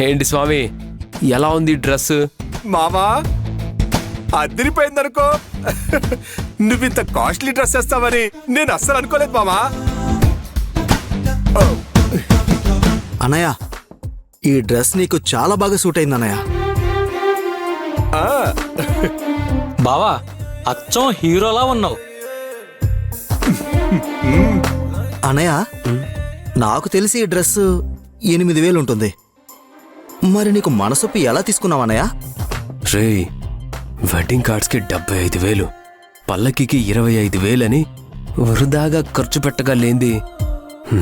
ఏంటి స్వామి, ఎలా ఉంది డ్రెస్? మామా అదిరిపోయిందనుకో. నువ్వింత కాస్ట్లీ డ్రెస్ వేస్తావని నేను అస్సలు అనుకోలేదు మామా. అన్నయ్య, ఈ డ్రెస్ నీకు చాలా బాగా సూట్ అయింది అన్నయ్య. బావా, అచ్చం హీరోలా ఉన్నావు. అన్నయ్య, నాకు తెలిసి ఈ డ్రెస్ 8,000 ఉంటుంది. మరి నీకు మనసొప్పి ఎలా తీసుకున్నావు అన్నయ్య? రే, వెడ్డింగ్ కార్డ్స్కి 75,000, పల్లకికి 25,000 అని వృధాగా ఖర్చు పెట్టగా లేంది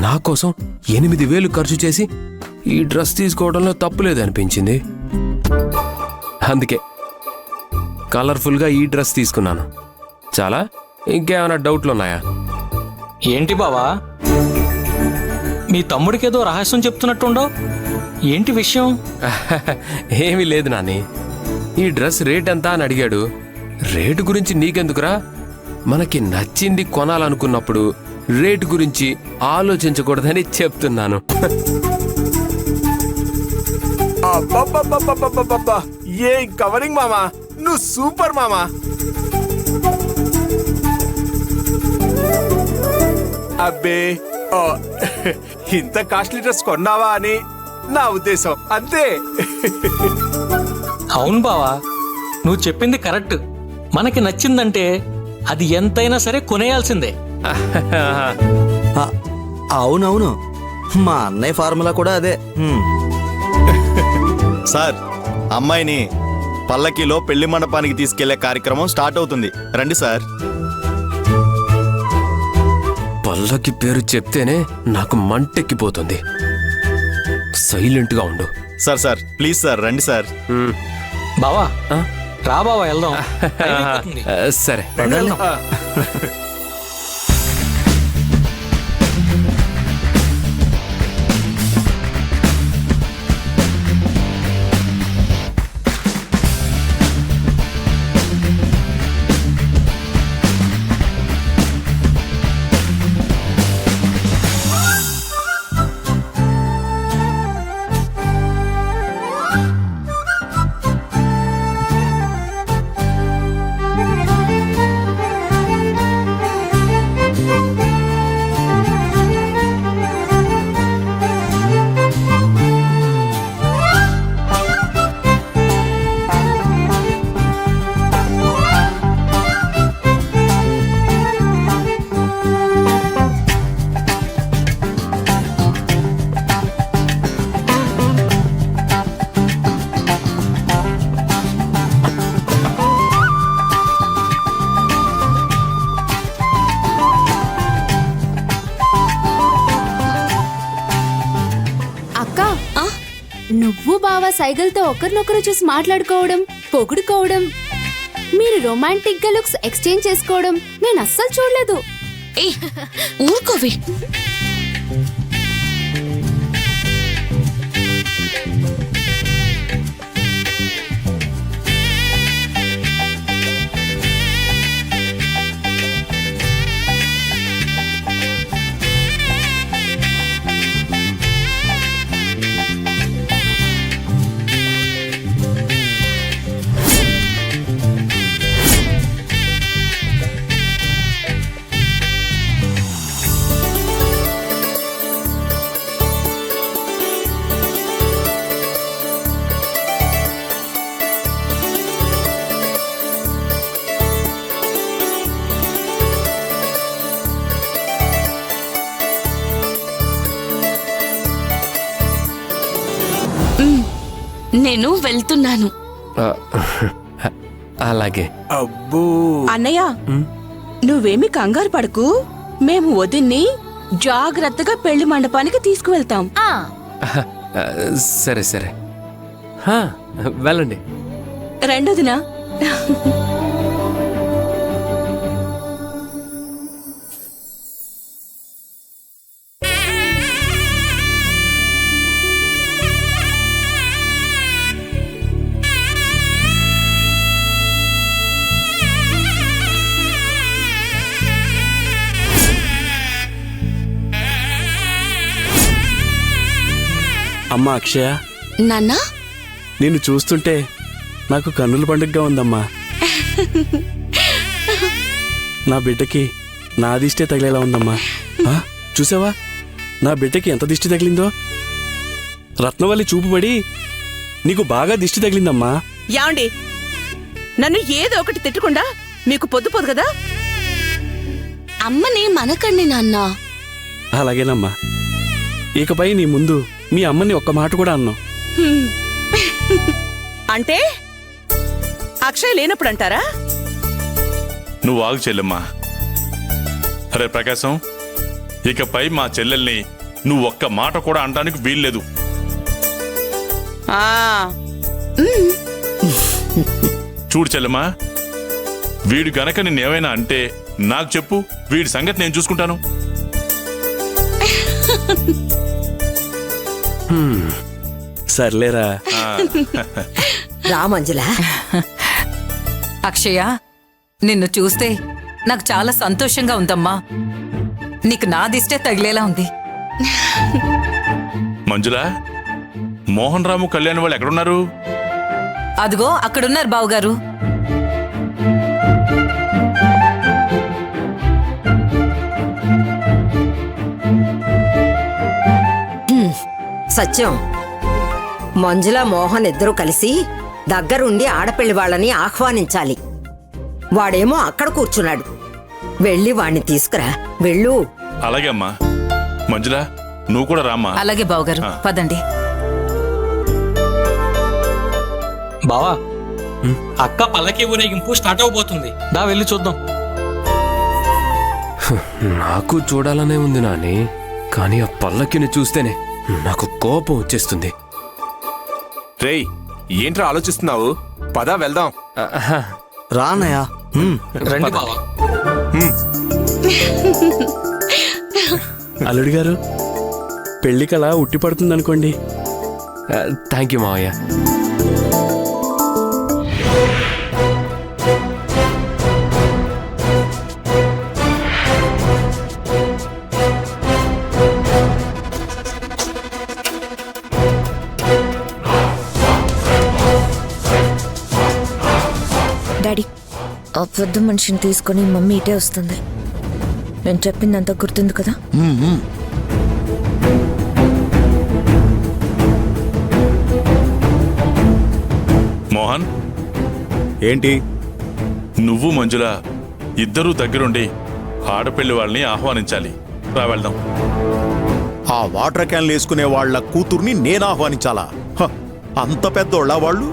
నా కోసం 8,000 ఖర్చు చేసి ఈ డ్రెస్ తీసుకోవడంలో తప్పులేదనిపించింది. అందుకే కలర్ఫుల్గా ఈ డ్రెస్ తీసుకున్నాను. చాలా ఇంకేమైనా డౌట్లు ఉన్నాయా? ఏంటి బావా, మీ తమ్ముడికేదో రహస్యం చెప్తున్నట్టుండవు. ఏంటి విషయం? ఏమీ లేదు నాని. ఈ డ్రెస్ రేట్ ఎంత అని అడిగాడు. రేటు గురించి నీకెందుకురా, మనకి నచ్చింది కొనాలనుకున్నప్పుడు రేటు గురించి ఆలోచించకూడదని చెప్తున్నాను. అబ్బబ్బబ్బబ్బబ్బబ్బబ్బా, ఏం కవరింగ్ మామా, నువ్వు సూపర్ మామా. అబ్బే, ఇంత కాస్ట్లీ డ్రెస్ కొన్నావా అని నా ఉద్దేశం, అంతే. అవును బావా, నువ్వు చెప్పింది కరెక్ట్. మనకి నచ్చిందంటే అది ఎంతైనా సరే కొనేయాల్సిందే. అవునవును, మా అన్నయ్య ఫార్ములా కూడా అదే. సార్, అమ్మాయిని పల్లకీలో పెళ్లి మండపానికి తీసుకెళ్లే కార్యక్రమం స్టార్ట్ అవుతుంది. రండి సార్. పల్లకి పేరు చెప్తేనే నాకు మంటెక్కిపోతుంది. సైలెంట్గా ఉండు. సార్ ప్లీజ్ సార్, రండి సార్. బావా, రా బావా, వెళ్దాం. టైం అయిపోతుంది. సరే. వెళ్దాం. నువ్వు బావా సైగల్తో ఒకరినొకరు చూసి మాట్లాడుకోవడం, పొగుడుకోవడం, మీరు రొమాంటిక్ గా లుక్స్ ఎక్స్చేంజ్ చేసుకోవడం నేను అస్సలు చూడలేదు. ఊరుకోవే. నేను వెళ్తున్నాను. అలాగే. అబ్బో అన్నయ్య, నువ్వేమి కంగారు పడకు. మేము వదిన్ని జాగ్రత్తగా పెళ్లి మండపానికి తీసుకువెళ్తాం. సరే సరే, వెళ్ళండి. రెండోదినా? అమ్మా అక్షయ, నాన్నా నిన్ను చూస్తుంటే నాకు కన్నుల పండుగగా ఉందమ్మా. నా బిడ్డకి నా దిష్టే తగిలేలా ఉందమ్మా. ఆ, చూసావా నా బిడ్డకి ఎంత దిష్టి తగిలిందో? రత్నవల్లి చూపుబడి నీకు బాగా దిష్టి తగిలిందమ్మా. యాండి నన్ను ఏదో ఒకటి తిట్టకుండా మీకు పొద్దు పోదు కదా. అమ్మని మనకండి నాన్నా. అలాగేనమ్మా. ఇకపై నీ ముందు మీ అమ్మని ఒక్క మాట కూడా అన్నావు. అంటే అక్షయ్ లేనప్పుడు అంటారా? నువ్వు ఆగు చెల్లెమ్మా. అరే ప్రకాశం, ఇకపై మా చెల్లెల్ని నువ్వు ఒక్క మాట కూడా అనడానికి వీల్లేదు. ఆ చూడు చెల్లెమ్మా, వీడు గనక నిన్నేమైనా అంటే నాకు చెప్పు, వీడి సంగతి నేను చూసుకుంటాను. సర్లేరా. రా మంజుల. అక్షయ, నిన్ను చూస్తే నాకు చాలా సంతోషంగా ఉందమ్మా. నీకు నా దిష్టే తగిలేలా ఉంది. మంజుల, మోహన్ రాము కళ్యాణ్ వాళ్ళు ఎక్కడున్నారు? అదిగో అక్కడున్నారు బావుగారు. సత్యం, మంజుల మోహన్ ఇద్దరూ కలిసి దగ్గరుండి ఆడపిల్లి వాళ్ళని ఆహ్వానించాలి. వాడేమో అక్కడ కూర్చున్నాడు. వెళ్ళి వాణ్ణి తీసుకురా. వెళ్ళు. అలాగే అమ్మా. మంజుల, నువ్వు కూడా రామ్మా. అలాగే బావుగారు, పదండి. బావా, అక్క పల్లకి ఊరేగింపు స్టార్ట్ అవబోతుంది. దా వెళ్ళి చూద్దాం. నాకు చూడాలనే ఉంది నాని, కానీ ఆ పల్లకిని చూస్తేనే నాకు కోపం వచ్చేస్తుంది. రేయ్, ఏంట్రా ఆలోచిస్తున్నావు? పద వెళ్దాం. రా అన్నయ్య. రండి బావా. అల్లుడి గారు, పెళ్లి కళ ఉట్టి పడుతుందనుకోండి. థ్యాంక్ యూ మావయ్య. డాడీ, ఆ పెద్ద మనిషిని తీసుకొని మమ్మీ ఇటే వస్తుంది. నేను చెప్పిందంతా గుర్తుంది కదా? మోహన్, ఏంటి? నువ్వు మంజుల ఇద్దరూ దగ్గరుండి ఆడపిల్లి వాళ్ళని ఆహ్వానించాలి. రా వెళ్దాం. ఆ వాటర్ క్యాన్లు వేసుకునే వాళ్ళ కూతుర్ని నేను ఆహ్వానించాలా? హ, అంత పెద్దోళ్ళ వాళ్ళు?